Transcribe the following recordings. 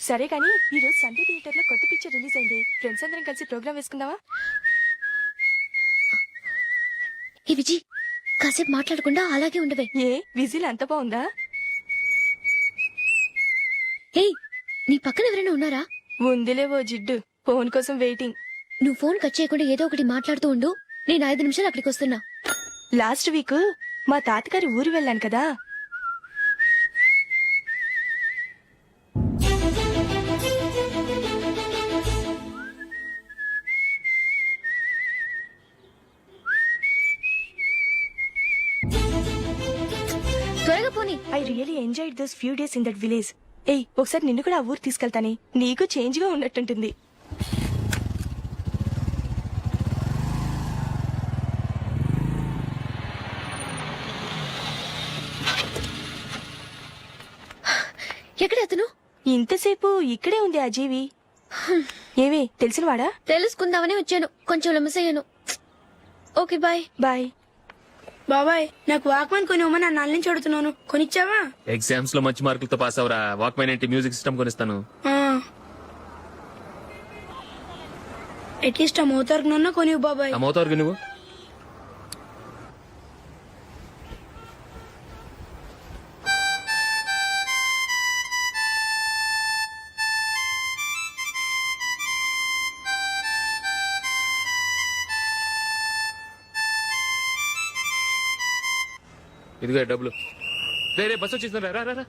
సరే కానీ ఈ రోజు సండే థియేటర్ లో కొత్త పిక్చర్ రిలీజ్ అయింది. ఫ్రెండ్స్ అందరం కలిసి ప్రోగ్రామ్ వేసుకుందామా? ఏ విజి, కాసేపు మాట్లాడకుండా అలాగే ఉండవే. ఏ విజిల్ అంత బాగుందా? ఏయ్, నీ పక్కన ఎవరైనా ఉన్నారా? ఉందిలే ఓ జిడ్డు, ఫోన్ కోసం వెయిటింగ్. నువ్వు ఫోన్ కట్ చేయకుండా ఏదో ఒకటి మాట్లాడుతూ ఉండు. నేను 5 నిమిషాలు అక్కడికి వస్తున్నా. లాస్ట్ వీక్ మా తాతగారి ఊరు వెళ్ళాను కదా. త్వరగా పోనీ. I really enjoyed those few days in that village. ఏయ్, ఒకసారి నిన్ను కూడా ఆ ఊరు తీసుకెళ్తానే, నీకు చేంజ్ గా ఉన్నట్టుంటుంది. ఎక్కడ అతను? ఇంతసేపు ఇక్కడే ఉంది ఆ జీవి. ఏవే తెలిసినవాడా? తెలుసుకుందామని వచ్చాను, కొంచెం లెమసయ్యాను. Okay bye. బాయ్. బాబాయ్, నాకు వాక్మన్ కొనివ్వమని నా నాన్న నుంచి అడుగుతున్నాను, కొనిచ్చావా? ఎగ్జామ్స్ లో మంచి మార్కులతో పాస్ అవరా, వాక్మెన్ ఏంటి మ్యూజిక్ సిస్టమ్ కొనిస్తాను. అట్లీస్ట్ ఆ మోతార్కు కొనివ్వు బాబాయ్. ఆ మోతారు నువ్వు ఇదిగో డబ్బులు. రే బస్ వచ్చేసింది, రా రా రా.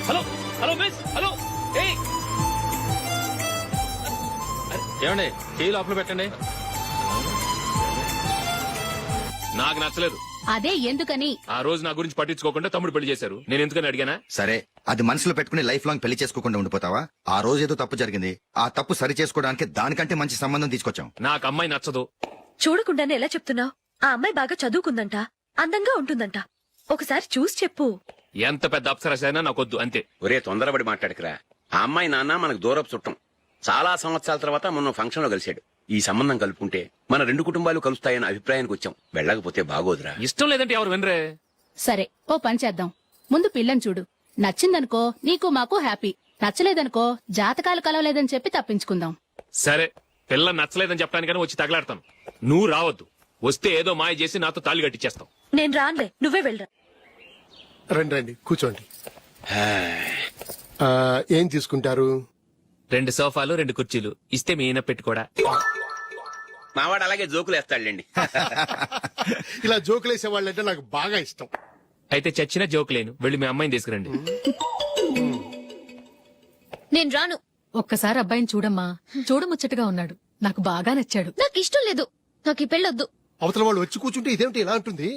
Hello hello miss, hello. ఏమండి, చేయి లోపల పెట్టండి. నాకు నచ్చలేదు. అదే ఎందుకని? ఆ రోజు నా గురించి పట్టించుకోకుండా తమ్ముడు పెళ్లి చేశారు. నేను ఎందుకని అడిగానా? సరే, అది మనసులో పెట్టుకుని లైఫ్ లాంగ్ పెళ్లి చేసుకోకుండా ఉండిపోతావా? ఆ రోజు ఏదో తప్పు జరిగింది, ఆ తప్పు సరి చేసుకోవడానికి దానికంటే మంచి సంబంధం తీసుకొచ్చాం. నాకు అమ్మాయి నచ్చదు. చూడకుండానే ఎలా చెప్తున్నావు? ఆ అమ్మాయి బాగా చదువుకుందంట, అందంగా ఉంటుందంట. ఒకసారి చూసి చెప్పు. ఎంత పెద్ద అప్సరసైనా నాకొద్దు, అంతే. ఒరే, తొందరపడి మాట్లాడకురా. ఆ అమ్మాయి నాన్న మనకు దూరపు చుట్టం. చాలా సంవత్సరాల తర్వాత మొన్న ఫంక్షన్ లో కలిశాడు. ఈ సంబంధం కలుపుకుంటే మన 2 కుటుంబాలు కలుస్తాయన్న అభిప్రాయానికి వచ్చాం. వెళ్ళకపోతే బాగోదురా. ఇష్టం లేదంటే ఎవరు వినరే. సరే, ఓ పని చేద్దాం. ముందు పిల్లని చూడు. నచ్చిందనుకో నీకు మాకు హ్యాపీ, నచ్చలేదనుకో జాతకాలు కలవలేదని చెప్పి తప్పించుకుందాం. సరే, పిల్ల నచ్చలేదని చెప్పడానికని వచ్చి తగలాడతాను. నువ్వు రావద్దు. వస్తే ఏదో మాయ చేసి నాతో తాళి కట్టించేస్తావు. నేను రానులే, నువ్వే వెళ్ళరా. రండి రండి, కూర్చోండి. ఏం తీసుకుంటారు? 2 సోఫాలు 2 కుర్చీలు ఇస్తే మీ ఈయన పెట్టుకోడా. మావాడు అలాగే జోకులు వేస్తాడులేండి. ఇలా జోకులేసే వాళ్ళంటే నాకు బాగా ఇష్టం. అయితే చచ్చిన జోక్ లేను, వెళ్ళి మీ అమ్మాయిని తీసుకురండి. నేను రాను. ఒక్కసారి అబ్బాయిని చూడమ్మా, చూడముచ్చటగా ఉన్నాడు, నాకు బాగా నచ్చాడు. నాకు ఇష్టం లేదు, నాకు ఈ పెళ్ళొద్దు. అవతల వాళ్ళు వచ్చి కూర్చుంటే ఇదేమిటి ఇలా ఉంటుంది?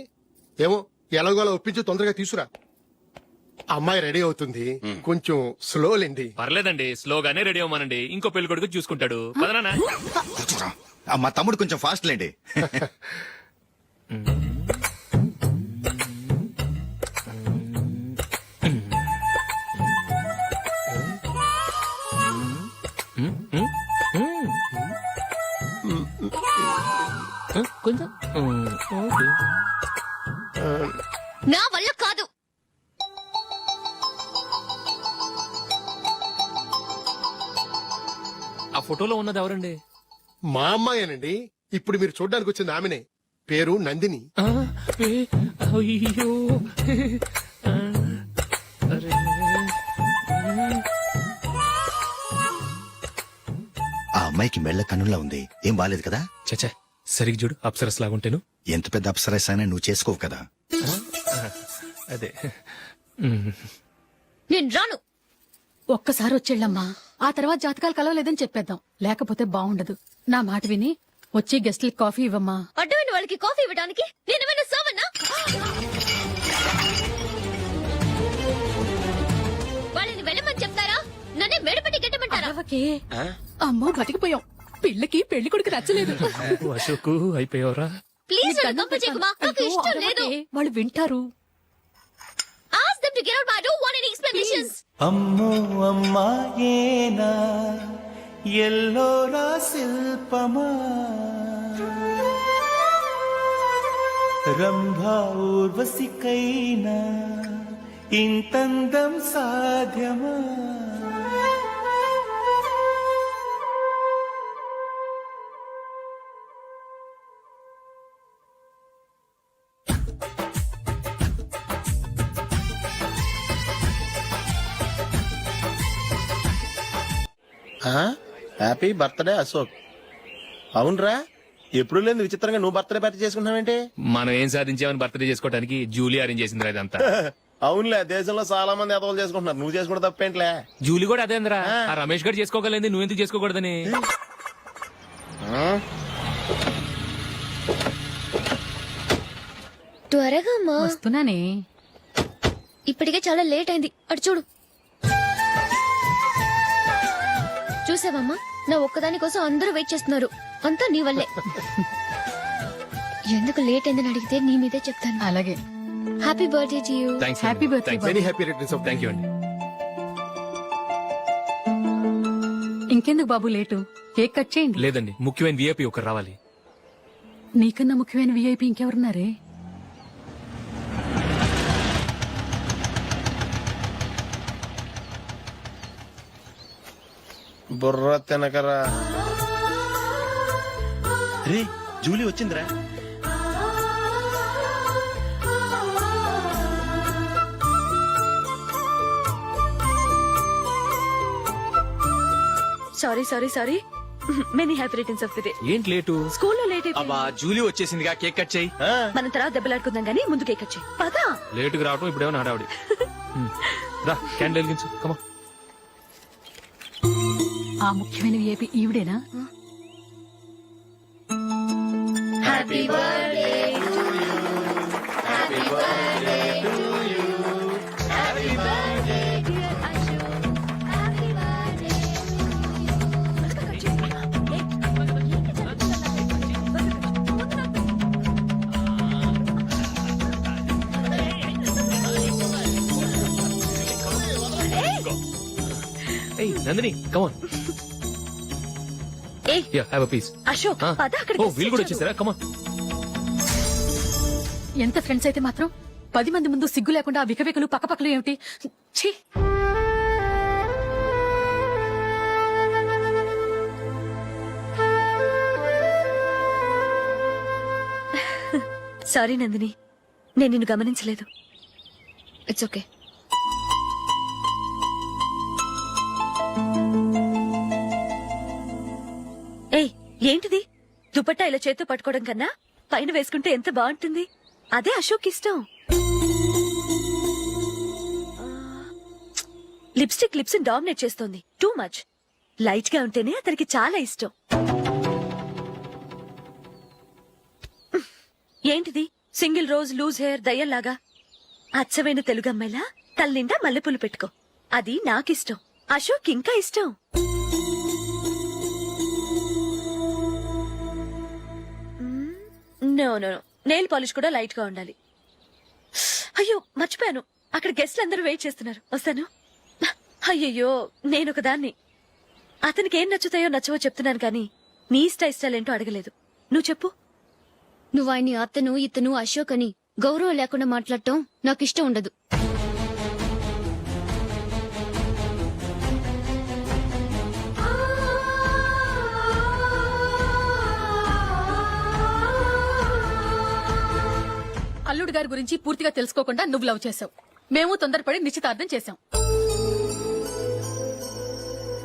ఏమో, ఎలాగోలా ఒప్పించి తొందరగా తీసురా. అమ్మాయి రెడీ అవుతుంది, కొంచెం స్లో లేండి. పర్లేదండి, స్లోగానే రెడీ అవ్వమానండి. ఇంకో పెళ్లి కొడుకు చూసుకుంటాడు. పదనా. మా తమ్ముడు కొంచెం ఫాస్ట్ లేండి. కొంచెం నా వల్ల కాదు. ఆ ఫోటోలో ఉన్నది ఎవరండి? మా అమ్మాయేనండి. ఇప్పుడు మీరు చూడ్డానికి వచ్చింది ఆమెనే. పేరు నందిని. అయ్యో, ఆ అమ్మాయికి మెళ్ళ కన్నులా ఉంది, ఏం బాలేదు కదా? చచ్చా, సరిగ్గా చూడు, అప్సరస్ లాగుంటేను. ఎంత పెద్ద అప్సరస్ అయినా నువ్వు చేసుకోవు కదా. అదే. నేను రాను. ఒక్కసారి వచ్చేళ్ళమ్మా, ఆ తర్వాత జాతకాలు కలవలేదని చెప్పేద్దాం, లేకపోతే బాగుండదు. నా మాట విని వచ్చి గెస్ట్లకి కాఫీ ఇవ్వమ్మా. అడ్డమైన వాళ్ళకి కాఫీ ఇవ్వడానికి నేనేమైనా సోమన్నా? వాళ్ళని వెళ్ళమని చెప్తారా, నన్నే మేడపట్టి గెట్టమంటారా? అమ్మో, బతికిపోయాం. పిల్లకి పెళ్లి కొడుకు నచ్చలేదు. అశోకు అయిపోయావరా? ప్లీజ్, నాకు ఇష్టం లేదు. వాళ్ళు వింటారు. Ask them to to get out. I don't want any explanations. అమ్మో అమ్మాయేనా ఎల్లోరా శిల్పమా రంభా ఊర్వశికైనా ఇంతందం సాధ్యమా హ్యాపీ బర్త్డే అశోక్. అవునరా, ఎప్పుడు లేదు విచిత్రంగా నువ్వు బర్త్డే పార్టీ చేసుకుంటున్నావేంటి? మనం ఏం సాధించామని బర్త్డే చేసుకోవడానికి జూలీ అరేంజ్ చేసింది ఇదంతా. అవునులే, దేశంలో చాలా మంది ఎదవలు చేసుకుంటున్నారు, నువ్వు చేసుకుంటే తప్పేంట్లే. జూలీ కూడా అదేంద్రా, ఆ రమేష్ గారు చేసుకోగలేదు, నువ్వు ఎందుకు చేసుకోకూడదని. త్వరగా అమ్మా, వస్తున్నానే. ఇప్పటికే చాలా లేట్ అయింది. అటు చూడు. చూసావమ్మా, నా ఒక్కదాని కోసం అందరూ వెయిట్ చేస్తున్నారు. అంతా నీ వల్లే. ఎందుకు లేట్ అయిందని అడిగితే నీ మీదే చెప్తాను. అలాగే. Happy birthday to you. Thanks. Happy birthday. Very happy returns of thank you అండి. ఇంకెందుకు బాబు లేటు? కేక్ కట్ చేయండి. లేదండి, ముఖ్యమైన విఐపి ఒకరు రావాలి. నీకన్నా ముఖ్యమైన విఐపి ఇంకెవరున్నారే? బుర్ర తినకరా. రే, జూలీ వచ్చిందిరా. Sorry many happy returns of the day. ఏంటి లేటు? స్కూల్లో లేట్ అయిపోయింది. అబ్బా జూలీ వచ్చేసిందిగా, కేక్ కట్ చేయి. మనం తర్వాత దెబ్బలాడుకుందాం గానీ ముందు కేక్ వచ్చి పదా. లేటుగా రావటం ఇప్పుడేమో హడావుడి. రా, క్యాండిల్ వెలిగించు. కమా. ఆ ముఖ్యమైన విఐపి ఈవిడేనా? Happy birthday to you. Happy birthday to you. Happy birthday dear Ashok. Happy birthday. ఏయ్ నందిని, కమాన్. ఏయ్ yeah, have a piece. Ashok పద అక్కడికి. ఓ, వీళ్ళు కూడా వచ్చేసారా? కమాన్. ఎంత ఫ్రెండ్స్ అయితే మాత్రం 10 మంది ముందు సిగ్గు లేకుండా ఆ వికవికలు పక్కపక్కలు ఏమిటి? ఛీ! సారీ నందిని, నేను నిన్ను గమనించలేదు. It's okay. ఏయ్ ఏంటిది? దుపట్టా ఇలా చేత్తో పట్టుకోవడం కన్నా పైన వేసుకుంటే ఎంత బాగుంటుంది. అదే అశోక్ ఇష్టం. లిప్స్టిక్ లిప్స్ డామినేట్ చేస్తోంది. Too much. లైట్ గా ఉంటేనే అతనికి చాలా ఇష్టం. ఏంటిది? సింగిల్ రోజ్ లూజ్ హెయిర్ దయ్యంలాగా. అచ్చమైన తెలుగు అమ్మాయిలా తల్లిండా మల్లెపూలు పెట్టుకో. అది నాకిష్టం. అశోక్ ఇంకా ఇష్టం. నో నో నెయిల్ పాలిష్ కూడా లైట్ గా ఉండాలి. అయ్యో మర్చిపోయాను, అక్కడ గెస్ట్లు అందరూ వెయిట్ చేస్తున్నారు. వస్తాను. అయ్యయ్యో, నేనొక దాన్ని. అతనికి ఏం నచ్చుతాయో నచ్చవో చెప్తున్నాను కానీ నీ ఇష్టాలేంటో అడగలేదు. నువ్వు చెప్పు. నువ్వు ఆయన్ని అతను ఇతను అశోక్ అని గౌరవం లేకుండా మాట్లాడటం నాకు ఇష్టం ఉండదు. అల్లుడు గారి గురించి పూర్తిగా తెలుసుకోకుండా నువ్వు లవ్ చేసావు. మేము తొందరపడి నిశ్చితార్థం చేశాం.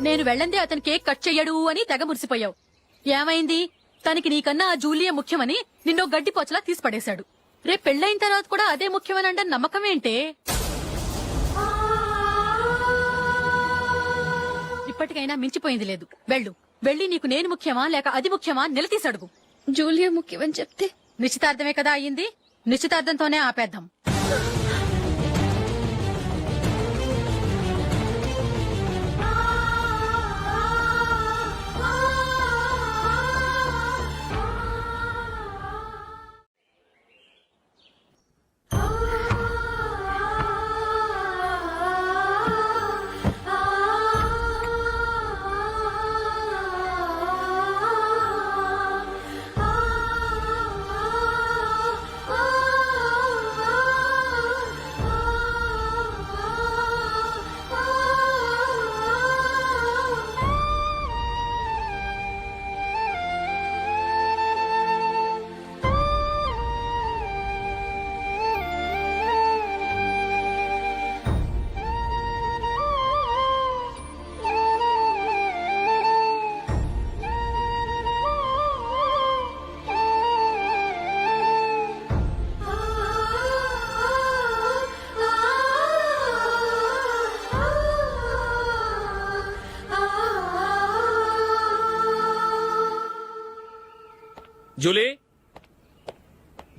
నేను వెళ్ళందే అతను కేక్ కట్ చెయ్యడు అని తెగ మురిసిపోయావు. ఏమైంది? తనకి నీకన్నా ఆ జూలియే ముఖ్యమని నిన్నో గడ్డి పోచలా తీసిపడేశాడు. రేపు పెళ్ళైన తర్వాత కూడా అదే ముఖ్యమని అంటే నమ్మకం ఏంటే? ఇప్పటికైనా మించిపోయింది లేదు. వెళ్ళి నీకు నేను ముఖ్యమా లేక అది ముఖ్యమా నిలదీసి అడుగు. జూలియా ముఖ్యమని చెప్తే నిశ్చితార్థమే కదా అయ్యింది. నిశ్చితార్థంతోనే ఆపేద్దాం.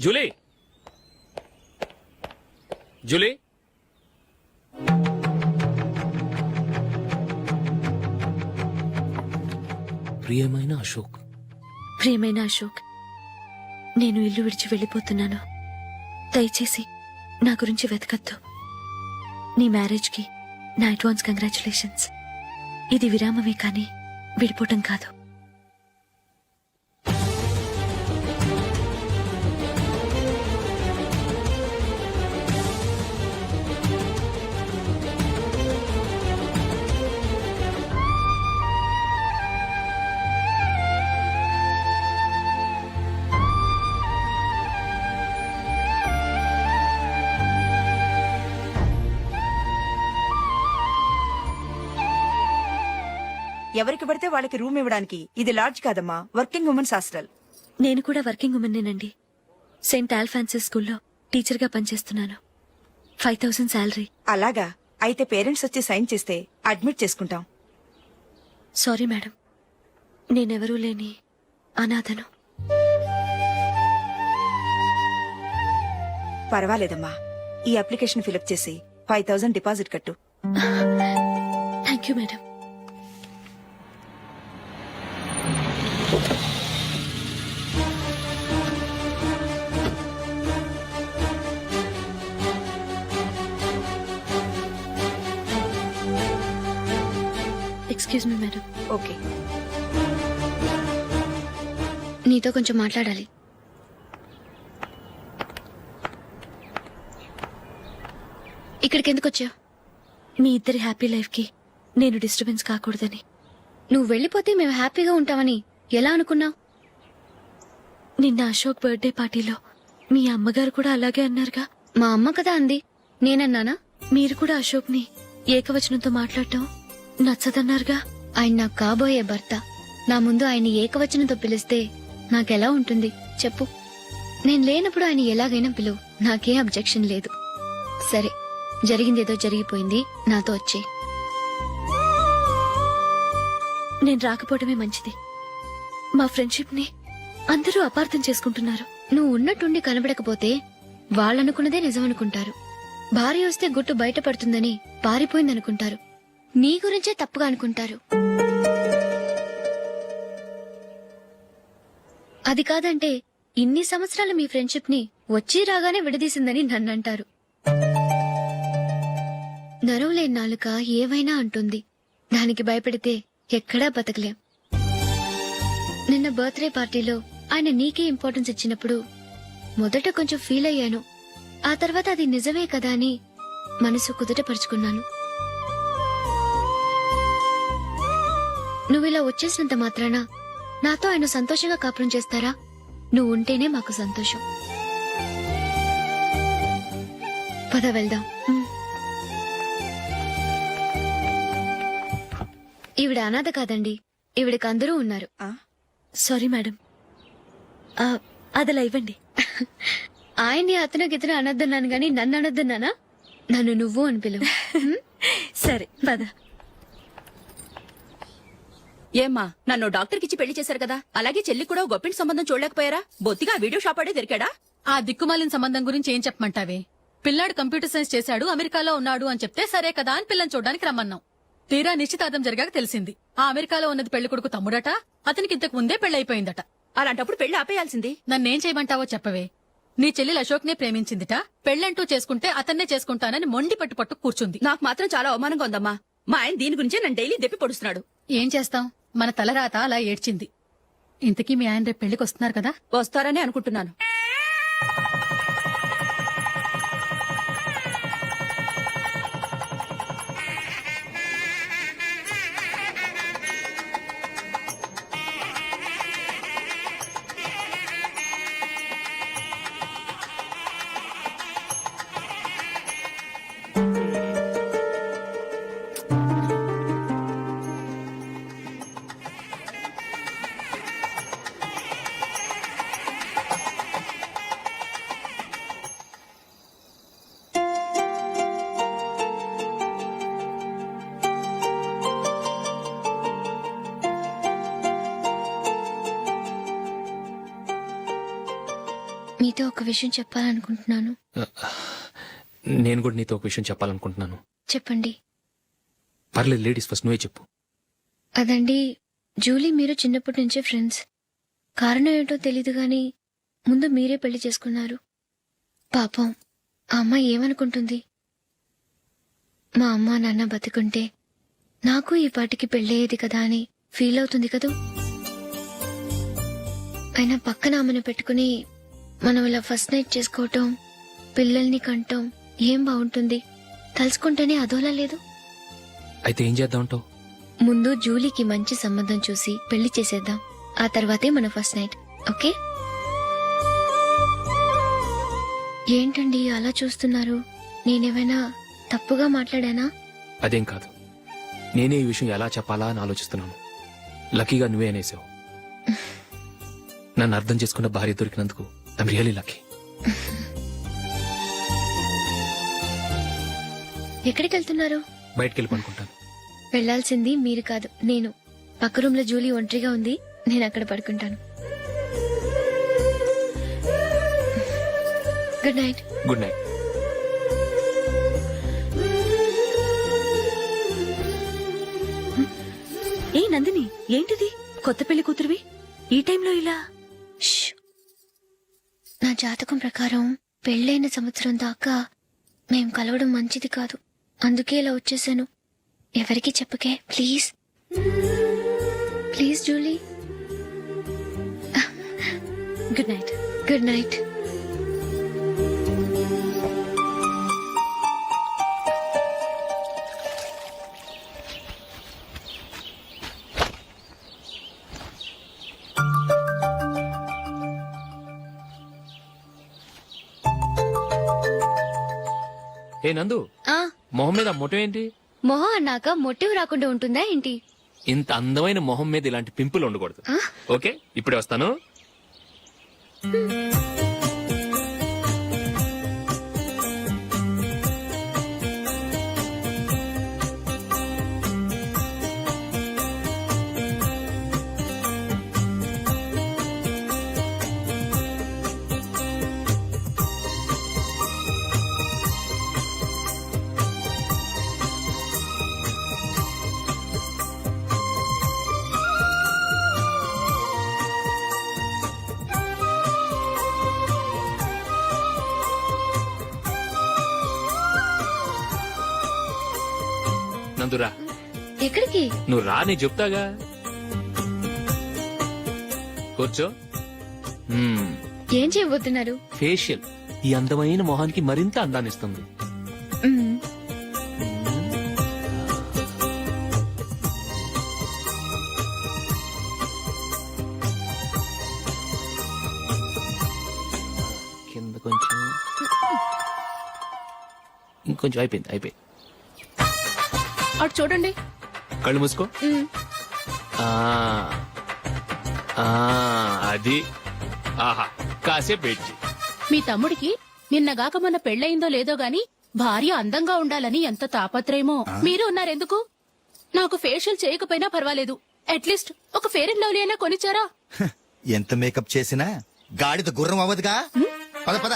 జూలీ జూలీ ప్రియమైన అశోక్, ప్రియమైన అశోక్, నేను ఇల్లు విడిచి వెళ్ళిపోతున్నాను. దయచేసి నా గురించి వెతకద్దు. నీ మ్యారేజ్కి నా అడ్వాన్స్ కంగ్రాచులేషన్స్. ఇది విరామమే కానీ విడిపోవటం కాదు. ఎవరికి పడితే వాళ్ళకి రూమ్ ఇవ్వడానికి ఇది లాడ్జ్ కాదమ్మా, వర్కింగ్ ఉమెన్స్ హాస్టల్. నేను కూడా వర్కింగ్ ఉమెన్నేనండి. సెయింట్ ఆల్ఫాన్సెస్ స్కూల్లో టీచర్గా పనిచేస్తున్నాను. 5000 శాలరీ. అలాగా, అయితే పేరెంట్స్ వచ్చి సైన్ చేస్తే అడ్మిట్ చేసుకుంటాం. సారీ మేడం, నేనెవరూ లేని అనాథను. పర్వాలేదమ్మా, ఈ అప్లికేషన్ ఫిలప్ చేసి 5000 డిపాజిట్ కట్టు. Thank you madam. Excuse me madam. Okay. నీతో కొంచెం మాట్లాడాలి. ఇక్కడికి ఎందుకు వచ్చావు? మీ ఇద్దరి హ్యాపీ లైఫ్కి నేను డిస్టర్బెన్స్ కాకూడదని. నువ్వు వెళ్ళిపోతే మేము హ్యాపీగా ఉంటామని ఎలా అనుకున్నావు? నిన్న అశోక్ బర్త్డే పార్టీలో మీ అమ్మగారు కూడా అలాగే అన్నారుగా. మా అమ్మ కదా అంది, నేనన్నానా? మీరు కూడా అశోక్ని ఏకవచనంతో మాట్లాడటం నచ్చదన్నారుగా. ఆయన నాకు కాబోయే భర్త. నా ముందు ఆయన ఏకవచనంతో పిలిస్తే నాకెలా ఉంటుంది చెప్పు? నేను లేనప్పుడు ఆయన ఎలాగైనా పిలువు, నాకేం అబ్జెక్షన్ లేదు. సరే, జరిగిందేదో జరిగిపోయింది, నాతో వచ్చే. నేను రాకపోవడమే మంచిది. మా ఫ్రెండ్షిప్ ని అందరూ అపార్థం చేసుకుంటున్నారు. నువ్వు ఉన్నట్టుండి కనబడకపోతే వాళ్ళనుకున్నదే నిజమనుకుంటారు. భార్య వస్తే గుట్టు బయటపడుతుందని పారిపోయిందనుకుంటారు. నీ గురించే తప్పుగా అనుకుంటారు. అది కాదంటే ఇన్ని సంవత్సరాలు మీ ఫ్రెండ్షిప్ ని వచ్చి రాగానే విడదీసిందని నన్నంటారు. నరవలేని నాలుక ఏవైనా అంటుంది. దానికి భయపడితే ఎక్కడా బతకలేం. నిన్న బర్త్డే పార్టీలో ఆయన నీకే ఇంపార్టెన్స్ ఇచ్చినప్పుడు మొదట కొంచెం ఫీల్ అయ్యాను. ఆ తర్వాత అది నిజమే కదా అని మనసు కుదుటపరుచుకున్నాను. నువ్విలా వచ్చేసినంత మాత్రాన నాతో ఆయన సంతోషంగా కాపురం చేస్తారా? నువ్వు ఉంటేనే మాకు సంతోషం. పద వెళ్దాం. ఈవిడ అనాథ కాదండి, ఈవిడకి అందరూ ఉన్నారు. సారీ మేడం, అదలా ఇవ్వండి. ఆయన్ని అతను గితను అనొద్దన్నాను గాని నన్ను అనొద్దన్నానా? నన్ను నువ్వు అని పిలువు. సరే పద. ఏమ్మా, నన్ను డాక్టర్ కిచ్చి పెళ్లి చేశారు కదా, అలాగే చెల్లి కూడా గొప్పింటి సంబంధం చూడలేకపోయారా? బొత్తిగా వీడియో షాప్ ఆడే దొరికాడా? ఆ దిక్కుమాలిన సంబంధం గురించి ఏం చెప్పమంటావే? పిల్లాడు కంప్యూటర్ సైన్స్ చేశాడు, అమెరికాలో ఉన్నాడు అని చెప్తే సరే కదా అని పిల్లని చూడడానికి రమ్మన్నాం. తీరా నిశ్చితార్థం జరిగాక తెలిసింది ఆ అమెరికాలో ఉన్నది పెళ్లి కొడుకు తమ్ముడట, అతనికి ఇంతకు ముందే పెళ్లయిపోయిందట. అలాంటప్పుడు పెళ్లి ఆపేయాల్సింది. నన్నేం చేయమంటావో చెప్పవే. నీ చెల్లెలు అశోక్ నే ప్రేమించిందిట, పెళ్లంటూ చేసుకుంటే అతన్నే చేసుకుంటానని మొండి పట్టు కూర్చుంది. నాకు మాత్రం చాలా అవమానంగా ఉందమ్మా. మా ఆయన దీని గురించే నన్ను డైలీ దెప్పి పొడుస్తున్నాడు. ఏం చేస్తాం, మన తలరాత అలా ఏడ్చింది. ఇంతకీ మీ ఆయన రేపు పెళ్లికి వస్తున్నారు కదా? వస్తారని అనుకుంటున్నాను. మీతో ఒక విషయం చెప్పాలనుకుంటున్నాను. నేను కూడా నీతో ఒక విషయం చెప్పాలనుకుంటున్నాను. చెప్పండి. పర్లేదు, లేడీస్ ఫస్ట్, నువ్వే చెప్పు. అదండి, జూలీ మీరు చిన్నప్పటి నుంచే ఫ్రెండ్స్. కారణం ఏంటో తెలీదు గాని ముందు మీరే పెళ్లి చేసుకున్నారు. పాపం ఆ అమ్మాయి ఏమనుకుంటుంది? మా అమ్మ నాన్న బతికుంటే నాకు ఈ పాటికి పెళ్ళయ్యేది కదా అని ఫీల్ అవుతుంది కదూ. అయినా పక్కన ఆమెను పెట్టుకుని మనం ఇలా ఫస్ట్ నైట్ చేసుకోవటం, పిల్లల్ని కంటం ఏం బాగుంటుంది? తలుచుకుంటేనే అదోలా లేదు. అయితే ఏం చేద్దామంటావు? ముందు జూలీకి మంచి సంబంధం చూసి పెళ్లి చేసేద్దాం. ఆ తర్వాతే మన ఫస్ట్ నైట్. ఓకే? ఏంటండి అలా చూస్తున్నారు? నేనేమైనా తప్పుగా మాట్లాడానా? అదేం కాదు, నేనే ఈ విషయం ఎలా చెప్పాలా అని ఆలోచిస్తున్నాను. లక్కీగా నువ్వే అనేసావు. నన్ను అర్థం చేసుకున్న భార్య దొరికినందుకు ఐమ్ రియలీ లక్కీ. ఎక్కడికి వెళ్తున్నారు? బయటికి వెళ్ళి పడుకుంటాను. వెళ్లాల్సింది మీరు కాదు, నేను. పక్క రూమ్ లో జూలీ ఒంటరిగా ఉంది, నేను అక్కడ పడుకుంటాను. Good night. Good night. ఏ నందిని, ఏంటిది? కొత్త పెళ్లి కూతురువి ఈ టైంలో ఇలా? ష్. నా జాతకం ప్రకారం పెళ్ళైన సంవత్సరం దాకా మేం కలవడం మంచిది కాదు. అందుకే ఇలా వచ్చేసాను. ఎవరికి చెప్పకే please. Please Julie. Good night. Good night. ఏ నందు, ఆ మొహం మీద మొట్టం ఏంటి? మొహం అన్నాక మొట్టివి రాకుండా ఉంటుందా ఏంటి? ఇంత అందమైన మొహం మీద ఇలాంటి పింపుల్ ఉండకూడదు. ఆ? ఓకే, ఇప్పుడే వస్తాను. నందురా, ఎక్కడికి? నువ్వు రా, నేను చెప్తాగా. కూర్చో. ఏం చేయబోతున్నారు? ఫేషియల్ ఈ అందమైన మొహానికి మరింత అందాన్నిస్తుంది. మ్మ్. కింద కొంచెం, ఇంకొంచెం. అయిపోయింది. అటు చూడండి. కళ్ళు మూసుకో. మ్మ్. ఆ, ఆ, అది. ఆహా, కాసేపు వెయిట్ చెయ్. మీ తమ్ముడికి నిన్నగాక మొన్న పెళ్ళయిందో లేదో గాని భార్య అందంగా ఉండాలని ఎంత తాపత్రయమో. మీరు ఉన్నారెందుకు? నాకు ఫేషియల్ చేయకపోయినా పర్వాలేదు, అట్లీస్ట్ ఒక ఫేర్ అండ్ లవ్లీ అయినా కొనిచ్చారా? ఎంత మేకప్ చేసినా గాడిద గుర్రం అవ్వదుగా. పద పద.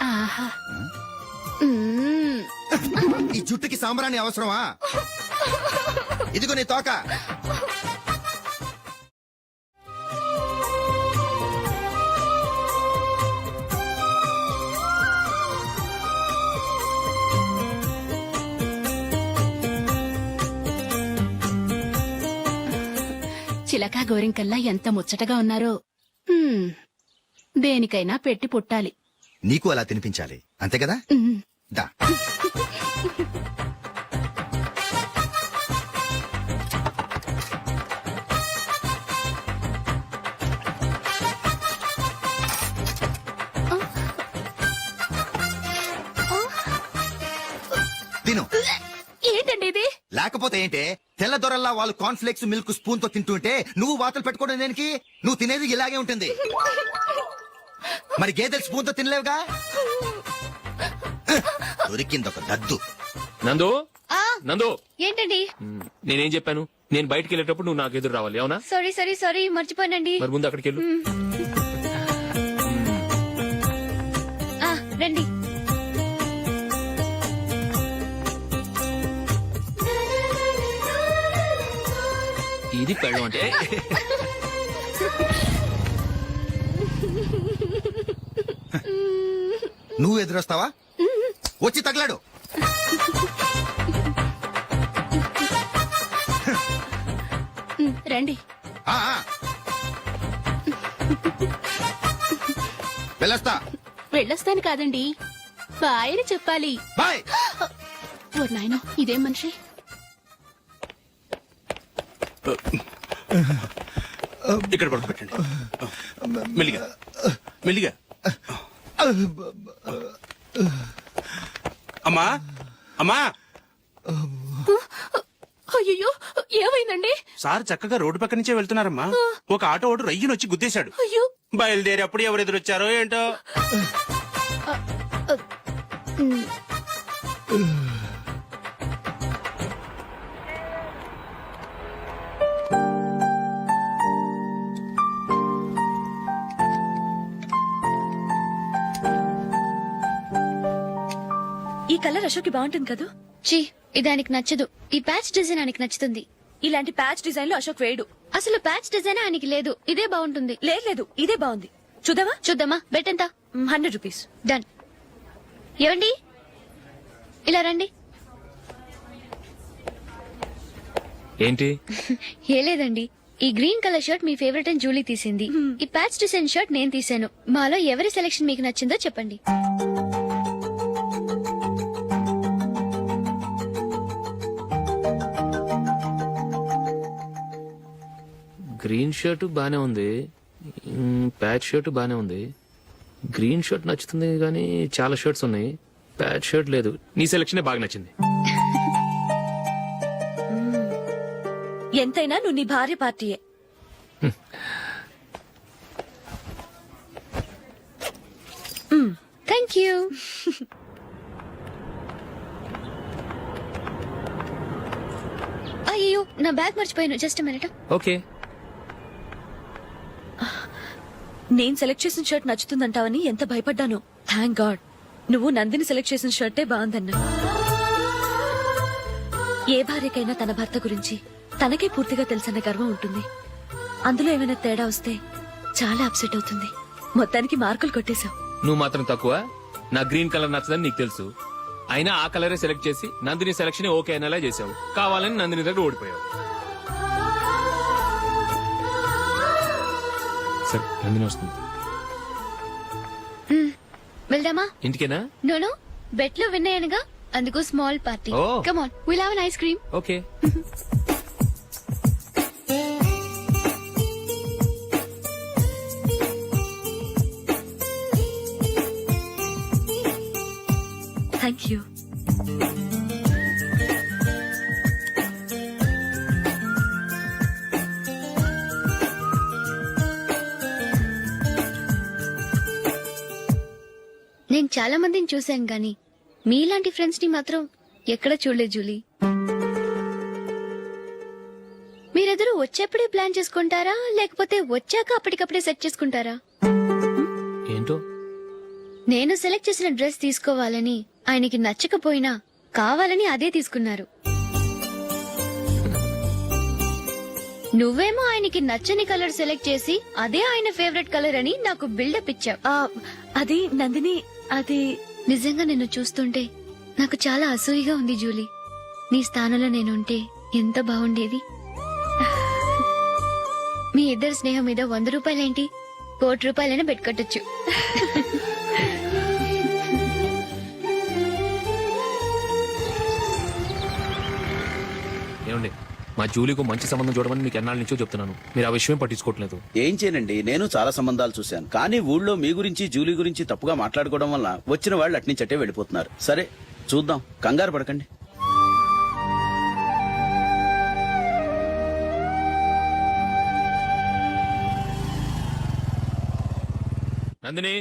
ఆహా. మ్మ్. ఈ జుట్టుకి సాంబ్రాణి అవసరమా? ఇదిగో నీ తోక. చిలకా గోరింకల్లా ఎంత ముచ్చటగా ఉన్నారో. దేనికైనా పెట్టి పుట్టాలి. నీకు అలా తినిపించాలి, అంతే కదా? మ్మ్. దా. తిను. ఏంటండి ఇది? లేకపోతే ఏంటే, తెల్లదొరల్లా వాళ్ళు కాన్ఫ్లెక్స్ మిల్క్ స్పూన్ తో తింటుంటే నువ్వు వాతలు పెట్టుకోవడం దేనికి? నువ్వు తినేది ఇలాగే ఉంటుంది. మరి గేదెలు స్పూన్ తో తినలేవుగా. దొరికింది ఒక దద్దు. నందు ఆ, నందు ఏంటండి? నేనేం చెప్పాను? నేను బయటికి వెళ్ళేటప్పుడు నువ్వు నాకు ఎదురు రావాలి, అవునా? సారీ మర్చిపోయానండి. మరి ముందు అక్కడికి వెళ్ళు. ఆ, రండి. ఇది పెళ్ళం అంటే. నువ్వు ఎదురొస్తావా? వచ్చి తగలాడు. రండి. ఆ, ఆ. వెళ్ళొస్తా. వెళ్ళొస్తాను కాదండి, బాయ్ అని చెప్పాలి. బాయ్. ఓ నాయనో, ఇదేం మనిషి. ఇక్కడ పడుకోబెట్టండి. మెల్లిగా మెల్లిగా. అమ్మా అమ్మా, అయ్యో, ఏమైందండి? సార్ చక్కగా రోడ్డు పక్క నుంచే వెళ్తున్నారమ్మా. ఒక ఆటో ఓడు రయ్యను వచ్చి గుద్దేశాడు. అయ్యో, బయలుదేరి అప్పుడు ఎవరు ఎదురొచ్చారో ఏంటో. ఈ కలర్ అశోక్ బాగుంటుంది కదా. చీ, ఇది ఆయనకి నచ్చదు. ఈ ప్యాచ్ డిజైన్ ఆయనకి నచ్చుతుంది. ఇలాంటి ప్యాచ్ డిజైన్ లో అశోక్ వేడు. అసలు ప్యాచ్ డిజైన్ ఆయనకి లేదు. ఇదే బాగుంటుంది. లేదు, ఇదే బాగుంది. చూద్దామా? చూద్దామా? బెట్ ఎంత? 100 రూపీస్. డన్. ఏవండి, ఇలా రండి. ఏంటి? ఏ లేదండి, ఈ గ్రీన్ కలర్ షర్ట్ మీ ఫేవరెట్ అని జూలీ తీసింది. ఈ ప్యాచ్ డిజైన్ షర్ట్ నేను తీసాను. మాలో ఎవరి సెలెక్షన్ మీకు నచ్చిందో చెప్పండి. గ్రీన్ షర్ట్ బానే ఉంది, ప్యాచ్ షర్ట్ బానే ఉంది. గ్రీన్ షర్ట్ నచ్చుతుంది కానీ చాలా షర్ట్స్ ఉన్నాయి, ప్యాచ్ షర్ట్ లేదు. నీ సెలక్షనే బాగా నచ్చింది. ఎంతైనా నువ్వు నీ భార్య పార్టీయే. Thank you. అయ్యో, నా బ్యాగ్ మర్చిపోయాను. Just minute. ఓకే. నేను సెలెక్ట్ చేసిన షర్ట్ నచ్చుతుందంటావని ఎంత భయపడ్డాను. థ్యాంక్ గాడ్ నువ్వు నందిని సెలెక్ట్ చేసిన షర్టే బాగుందన్నా. ఏ భార్యకైనా తన భర్త గురించి తనకే పూర్తిగా తెలుసన్న గర్వం ఉంటుంది. అందులో ఏమైనా తేడా వస్తే చాలా అప్సెట్ అవుతుంది. మొత్తానికి మార్కులు కొట్టేశావు. నువ్వు మాత్రం తక్కువ. నా గ్రీన్ కలర్ నచ్చదని నీకు తెలుసు, అయినా ఆ కలరే సెలెక్ట్ చేసి నందిని సెలక్షన్ ఓకే అనేలా చేసావు. కావాలని నందిని దగ్గర ఓడిపోయావు. సరే, నందిని వస్తుంది. వెళ్దామా? ఇంటికేనా? నోను, బెట్ లో విన్నాయనగా, అందుకు small party. Oh. Come on, will have an ice cream. Okay. Thank you. నేను చాలా మందిని చూశాను గాని మీలాంటి ఫ్రెండ్స్ ని మాత్రం ఎక్కడ చూడలేదు జూలీ. మీరెదరూ వచ్చేప్పుడే ప్లాన్ చేసుకుంటారా, లేకపోతే వచ్చాక అప్పటికప్పుడే సెట్ చేసుకుంటారా? ఏంటో నేను సెలెక్ట్ చేసిన డ్రెస్ తీసుకోవాలని ఆయనకి నచ్చకపోయినా కావాలని అదే తీసుకున్నారు. నువ్వేమో ఆయనకి నచ్చని కలర్ సెలెక్ట్ చేసి అదే ఆయన ఫేవరెట్ కలర్ అని నాకు బిల్డప్ ఇచ్చావు. అది నందిని, అది నిజంగా నిన్ను చూస్తుంటే నాకు చాలా అసూయగా ఉంది జూలీ. నీ స్థానంలో నేనుంటే ఎంత బాగుండేది. మీ ఇద్దరు స్నేహం మీద 100 రూపాయలేంటి, 1 కోటి రూపాయలైనా పెట్టుకట్టొచ్చు. ఏమండి, మా జూలీకు మంచి సంబంధం చూడమని మీకు ఎన్నాళ్ళ నుంచో చెప్తున్నాను. మీరు ఆ విషయం పట్టించుకోవట్లేదు. ఏం చేయనండి, నేను చాలా సంబంధాలు చూశాను. కానీ ఊళ్ళో మీ గురించి జూలీ గురించి తప్పుగా మాట్లాడుకోవడం వల్ల వచ్చిన వాళ్ళు అట్నుంచటే వెళ్ళిపోతున్నారు. సరే చూద్దాం, కంగారు పడకండి. నందిని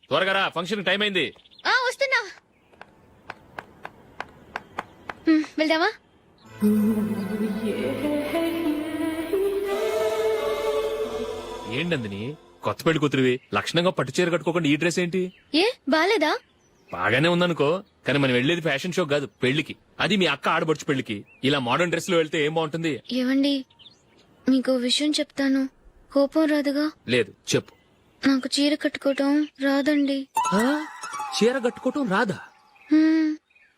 త్వరగా రా, ఫంక్షన్ టైం అయింది. వస్తున్నా. వెళ్దామా? ఏంటి నందిని, కొత్త పెళ్లి కూతురివి లక్షణంగా పట్టు చీర కట్టుకోకుండా ఈ డ్రెస్ ఏంటి? ఏ బాలేదా? బాగానే ఉందనుకో, కానీ మనం వెళ్ళేది ఫ్యాషన్ షో కాదు, పెళ్లికి. అది మీ అక్క ఆడబడుచు పెళ్లికి. ఇలా మోడర్న్ డ్రెస్ లో వెళ్తే ఏం బాగుంటుంది? ఏవండి, మీకు విషయం చెప్తాను, కోపం రాదుగా? లేదు, చెప్పు. నాకు చీర కట్టుకోవటం రాదండి. చీర కట్టుకోవటం రాదా? హ్మ్,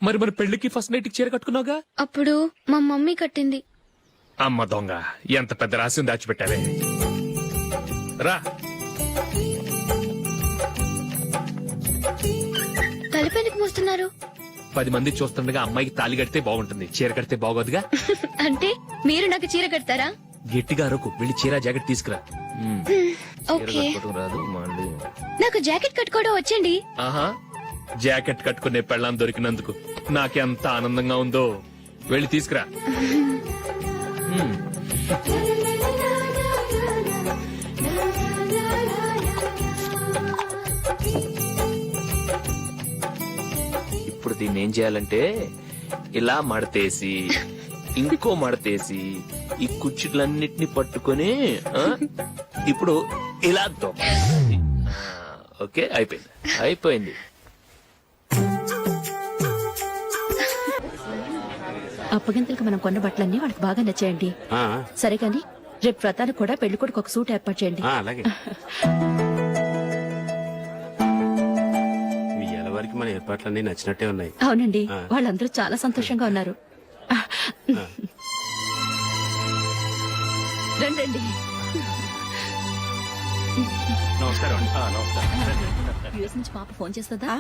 మరి మన పెళ్లికి ఫస్ట్ నైట్ చీర కట్టుకున్నావుగా? అప్పుడు మా మమ్మీ కట్టింది. అమ్మ దొంగ, ఎంత పెద్ద రహస్యం దాచిపెట్టావే. రా. తలపెందుకు మోస్తున్నారు? 10 మంది చూస్తుండగా అమ్మాయికి తాళి కడితే బాగుంటుంది, చీర కడితే బాగోదుగా. అంటే మీరు నాకు చీర కడతారా? గట్టిగా అరకు, వెళ్ళి చీర జాకెట్ తీసుకురా. చీర ఓకే. కట్టుకోవటం రాదు మళ్ళీ. నాకు జాకెట్ కట్టుకోవడం వచ్చండి. ఆహా, జాకెట్ కట్టుకునే పెళ్ళాం దొరికినందుకు నాకెంత ఆనందంగా ఉందో. వెళ్ళి తీసుకురా. మ్మ్. ఇప్పుడు దీన్ని ఏం చేయాలంటే ఇలా మడతేసి ఇంకో మడతేసి ఈ కుర్చీలన్నిటిని పట్టుకొని ఇప్పుడు ఇలా దొక్కాలి. ఓకే, అయిపోయింది. అప్పగింతలకు మనం కొన్న బట్టలన్నీ వాళ్ళకి బాగా నచ్చాయండి. సరే కానీ రేపు వ్రతానికి కూడా పెళ్లి కొడుకు ఒక సూట్ ఏర్పాటు చేయండి. అలాగే. మీ ఎలవారికి మన ఏర్పాట్లన్నీ నచ్చినట్టే ఉన్నాయి. అవునండి, వాళ్ళందరూ చాలా సంతోషంగా ఉన్నారు. రండి. నమస్కారం. యూఎస్ నుంచి పాప ఫోన్ చేస్తుందా?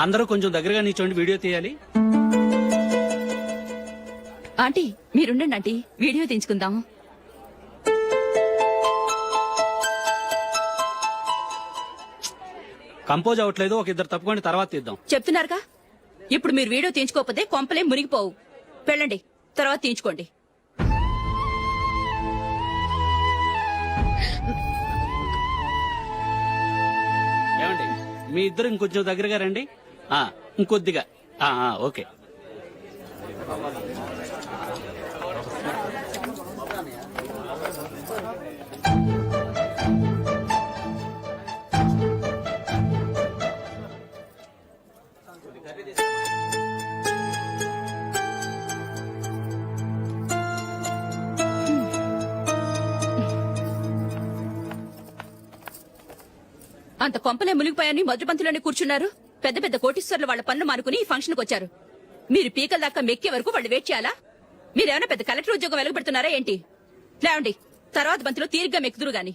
అందరూ కొంచెం దగ్గరగా నిల్చోండి, వీడియో తీయాలి. ఆంటీ మీరుండండి ఆంటీ, వీడియో తీయించుకుందాం. కంపోజ్ అవ్వట్లేదు, ఒక ఇద్దరు తప్పుకొని తర్వాత తీద్దాం. చెప్తున్నారుగా, ఇప్పుడు మీరు వీడియో తీయించుకోకపోతే కొంపలే మునిగిపోవు. వెళ్ళండి, తర్వాత తీయించుకోండి. ఏమండి, మీ ఇద్దరు ఇంకొంచెం దగ్గరగా రండి. ఇంకొద్దిగా. ఓకే. అంత కొంపలే మునిగిపోయాని మొదటి పంతిలోనే కూర్చున్నారు. పెద్ద పెద్ద కోటీశ్వర్లు వాళ్ళ పనులు మానుకుని ఈ ఫంక్షన్కి వచ్చారు. మీరు పీకల దాకా మెక్కే వరకు వాళ్ళు వెయిట్ చేయాలా? మీరేమైనా పెద్ద కలెక్టర్ ఉద్యోగం వెలగబెడుతున్నారా ఏంటి? లేవండి, తర్వాత పంతిలో తీరిగ్గా మెక్కుదురు గాని.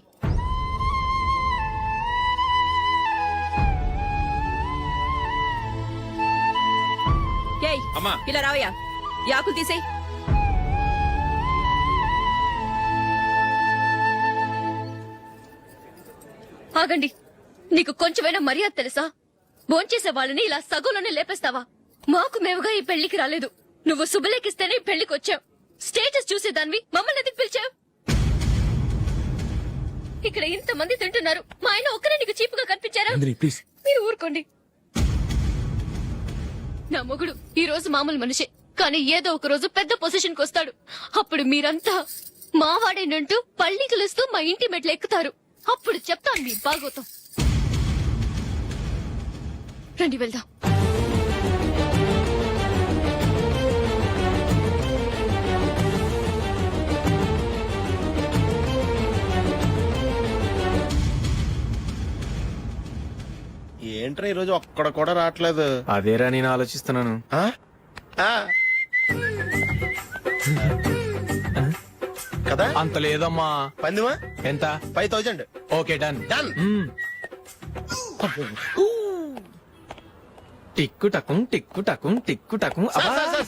ఏయ్, ఇలా రావయ్యా, యాకులు తీసేయ్. ఆగండి, నీకు కొంచెమైనా మర్యాద తెలుసా? భోంచేసే వాళ్ళని ఇలా సగంలోనే లేపేస్తావా? మాకు మేముగా ఈ పెళ్లికి రాలేదు. నువ్వు శుభలేఖిస్తేనే ఈ పెళ్లికి వచ్చావు. స్టేటస్ చూసేదానివి మమ్మల్ని ఎందుకు పిలిచావు? ఇక్కడ ఇంతమంది తింటున్నారు, మా ఆయన ఒక్కరే నీకు చీపుగా కనిపించారా? మీరు ఊరుకోండి. నా మొగుడు ఈ రోజు మామూలు మనిషే, కానీ ఏదో ఒక రోజు పెద్ద పొజిషన్ కు వస్తాడు. అప్పుడు మీరంతా మావాడేనంటూ పళ్ళికలుస్తూ మా ఇంటి మెట్లు ఎక్కుతారు. అప్పుడు చెప్తాను మీ బాగోతాం. రండి వెళ్దాం. ఏంట్రా ఈ రోజు ఒక్కడ కూడా రావట్లేదు? అదేరా నేను ఆలోచిస్తున్నాను. కదా అంత లేదమ్మా. పందిమా ఎంత? 5000. Okay, done. డన్. టిక్కు టకుం టిక్కు టకుం టిక్కు టకుం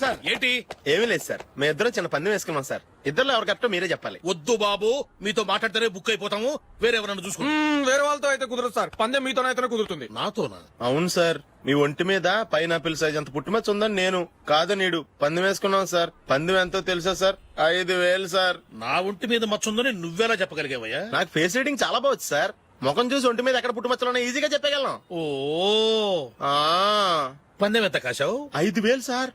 సార్ ఏంటి ఏమీ లేదు సార్ మేము ఇద్దరం చిన్న పందెం వేసుకున్నాం సార్ ఇద్దరు ఎవరు కరెక్టో మీరే చెప్పాలి. వద్దు బాబు, మీతో మాట్లాడితేనే బుక్ అయిపోతాము. వేరే ఎవరన్నా చూసుకో. వేరే వాళ్ళతో అయితే కుదరదు సార్. పందెం మీతోనైతేనే కుదురుతుంది. నాతోనా? అవును సార్, మీ ఒంటి మీద పైనాపిల్ సైజ్ అంత పుట్టుమచ్చ ఉందని నేను కాదు నీడు పందెం వేసుకున్నాం సార్. పందెం ఎంతో తెలుసా సార్? 5,000 సార్. నా ఒంటి మీద మచ్చ ఉందని నువ్వెలా చెప్పగలిగావయ్యా? నాకు ఫేస్ రీడింగ్ చాలా బాగుంది సార్. ముఖం చూసి ఒంటి మీద ఎక్కడ పుట్టుమచ్చలో ఈజీగా చెప్పగలను. ఓ ఆ, పందెం ఎంత కాశావు? 5,000 సార్.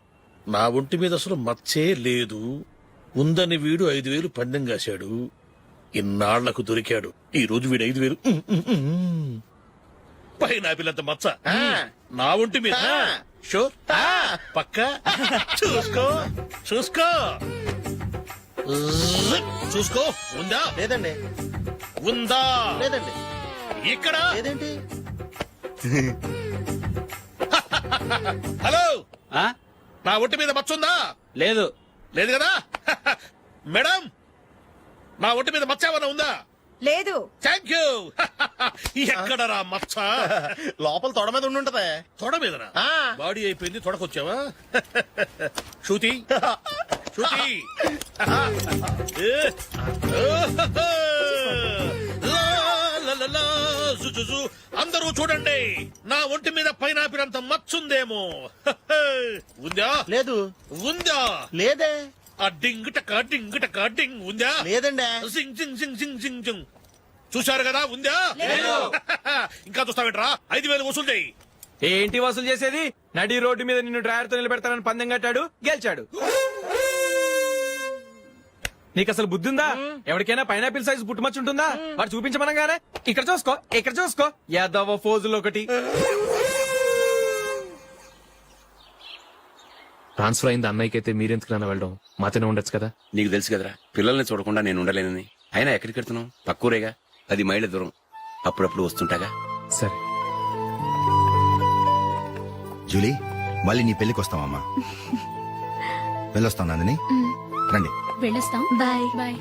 నా ఒంటి మీద అసలు మచ్చే లేదు. ఉందని వీడు 5,000 పందెం కాశాడు. ఇన్నాళ్లకు దొరికాడు. ఈ రోజు వీడు 5,000 పైనాపిలంత మచ్చ నా ఒంటి మీద. షూర్ పక్క చూసుకో చూసుకో చూసుకో. ఉందా? లేదండి. ఉందా? లేదండి. ఇక్కడ లేదేంటి? హలో, నా ఒంటి మీద మచ్చ ఉందా? లేదు. లేదు కదా? మేడం, నా ఒంటి మీద మచ్చ ఏమైనా ఉందా? లేదు. Thank you. ఎక్కడరా మచ్చ? లోపల తొడ మీద ఉండుంటదే. తొడ మీదనా? ఆ. బాడీ అయిపోయింది, తొడకొచ్చావా? శృతి శృతి. ఏ. లా, లా, లా, లా, జు, జు, జు. అందరూ చూడండి, నా ఒంటి మీద పైనాపిల్ అంత మచ్చుందేమో. ఉందా? లేదు. ఉందా? లేదే. ఆ డింగ్ టక డింగ్ టక డింగ్ ఉందా? లేదండి. సింగ్ సింగ్ సింగ్ సింగ్ సింగ్ సింగ్. చూశారు కదా? ఉందా? ఇంకా చూస్తావేంట్రా? 5,000 వసూలు చేయి. ఏంటి వసూలు చేసేది? నడి రోడ్డు మీద నిన్ను డ్రైవర్ తో నిలబెడతానని పందెం కట్టాడు, గెలిచాడు. నీకు అసలు బుద్ధి ఉందా? ఎవరికైనా పైనాపిల్ సైజ్ పుట్టుమచ్చు ఉంటుందా? వాడు చూపించమనగానే ఇక్కడ చూసుకో, ఇక్కడ చూసుకో. యాదవ ఫోజులు ఒకటి. ట్రాన్స్ఫర్ అయింది అన్నయ్యకి అయితే మీరెందుకు నాన్న వెళ్ళడం? మాతోనే ఉండొచ్చు కదా. నీకు తెలుసు కదరా, పిల్లల్ని చూడకుండా నేను ఉండలేనని. అయినా ఎక్కడికి వెళ్తున్నావు? పక్కూరేగా, 10 మైళ్ళ దూరం. అప్పుడప్పుడు వస్తుంటాగా. సరే జూలీ, మళ్ళీ నీ పెళ్లికి వస్తామమ్మా. వెళ్ళొస్తాం నందిని. రండి. వెళ్ళొస్తాం. బాయ్. బాయ్.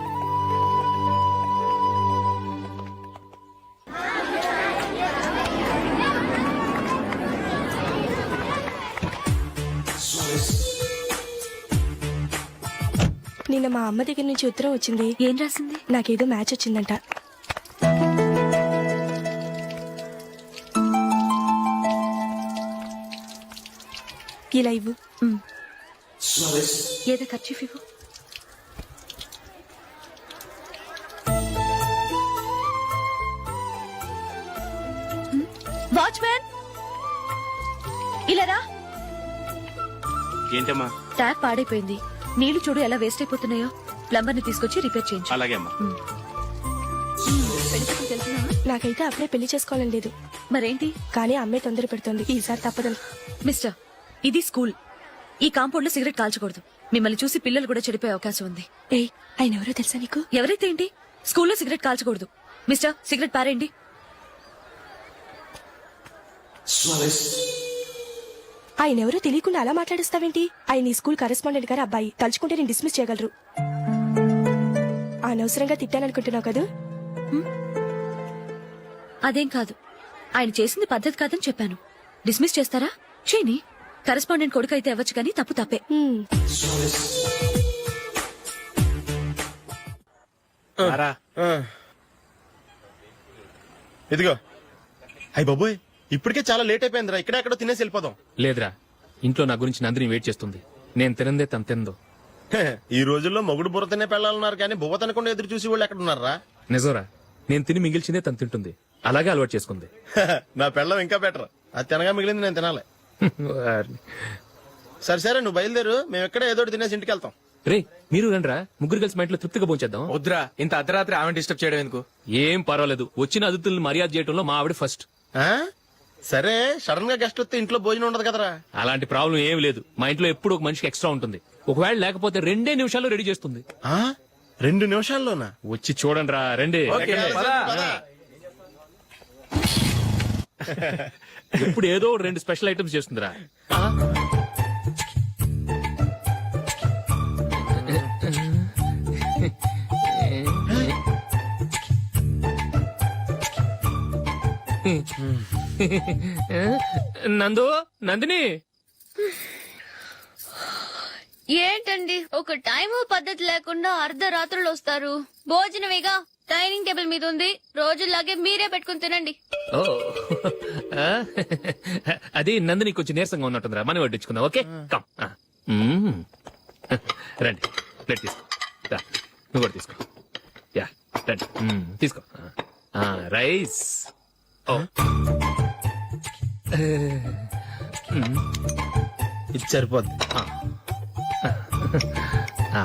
నిన్న మా అమ్మ దగ్గర నుంచి ఉత్తరం వచ్చింది. ఏం రాసింది? నాకేదో మ్యాచ్ వచ్చిందంట. ఇలా ఇవ్వు. ఏదో ఖర్చు ఇవ్వు. వాచ్మ్యాన్, ఇలా రా. ఏంటమ్మా? ట్యాప్ పాడైపోయింది. నీళ్లు చూడు ఎలా వేస్ట్ అయిపోతున్నాయో. ప్లంబర్ ని తీసుకొచ్చి రిపేర్ చేయించు. అలాగే అమ్మా. నాకైతే అప్పుడే పెళ్లి చేసుకోవాలని లేదు. మరేంటి? కానీ అమ్మే తొందర పెడుతోంది. ఈసారి తప్పదని. మిస్టర్, ఇది స్కూల్. ఈ కాంపౌండ్ లో సిగరెట్ కాల్చకూడదు. మిమ్మల్ని చూసి పిల్లలు కూడా చెడిపోయే అవకాశం ఉంది. ఏయ్, ఆయన ఎవరో తెలుసా నీకు? ఎవరైతే ఏంటి? స్కూల్లో సిగరెట్ కాల్చకూడదు. మిస్టర్, సిగరెట్ పారేయండి. ఆయన ఎవరో తెలియకుండా అలా మాట్లాడిస్తావేంటి? ఆయన ఈ స్కూల్ కరెస్పాండెంట్ గారు అబ్బాయి. తలుచుకుంటే నేను డిస్మిస్ చేయగలరు. అనవసరంగా తిట్టాననుకుంటున్నావు కదా? అదేం కాదు. ఆయన చేసింది పద్ధతి కాదని చెప్పాను. డిస్మిస్ చేస్తారా? చేయని. కరెస్పాండెంట్ కొడుకు అయితే అవ్వచ్చు కానీ తప్పు తప్పే. ఇదిగో. అయ్య బాబోయ్, ఇప్పటికే చాలా లేట్ అయిపోయిందిరా. ఇక్కడ ఎక్కడో తినేసి వెళ్ళిపోదాం. లేదురా, ఇంట్లో నా గురించి నందిని వెయిట్ చేస్తుంది. నేను తినందే తను తిందో. ఈ రోజుల్లో మొగుడు బుర్ర తినే పెళ్ళాలన్నారు కానీ బువ్వ తినకుండా ఎదురు చూసి వాళ్ళు ఎక్కడ ఉన్నారా? నిజంరా, నేను తిని మిగిల్చిందే తను తింటుంది. అలాగే అలవాటు చేసుకుంది. నా పెళ్ళం ఇంకా బెటర్. అది తినగా మిగిలింది నేను తినాలి. సరే సరే, నువ్వు బయలుదేరు. మేము ఎక్కడ ఏదో ఒకటి తినేసి ఇంటికి వెళ్తాం. రే, మీరు రండిరా, ముగ్గురు కలిసి మా ఇంట్లో తృప్తిగా పోంచేద్దాం. వద్దురా, ఇంత అర్ధరాత్రి ఆమె డిస్టర్బ్ చేయడం ఎందుకు? ఏం పర్వాలేదు, వచ్చిన అతిథులను మర్యాద చేయడంలో మా ఆవిడ ఫస్ట్. ఆ? సరే, సడన్ గా గెస్ట్ వస్తే ఇంట్లో భోజనం ఉండదు కదరా. అలాంటి ప్రాబ్లం ఏం లేదు. మా ఇంట్లో ఎప్పుడు ఒక మనిషికి ఎక్స్ట్రా ఉంటుంది. ఒకవేళ లేకపోతే 2 నిమిషాల్లో రెడీ చేస్తుంది. 2 నిమిషాల్లోనా? వచ్చి చూడండి రా, రండి. ఓకే, పద. ఎప్పుడు ఏదో 2 స్పెషల్ ఐటమ్స్ చేస్తుందిరా. నందు నందిని ఏంటండి ఒక టైం పద్ధతి లేకుండా అర్ధరాత్రులు వస్తారు భోజనమేగా డైనింగ్ టేబుల్ మీద ఉంది రోజుల్లాగే మీరే పెట్టుకుని తినండి. ఓ ఆ, అది నందిని కొంచెం నీరసంగా ఉన్నట్టుందిరా మనం వడ్డించుకుందాం ఓకే కమ్ రండి ప్లేట్ తీసుకో రా, నువ్వు కూడా తీసుకో యా రండి తీసుకో రైస్ ఓ ఇది సరిపోద్ది. ఆ.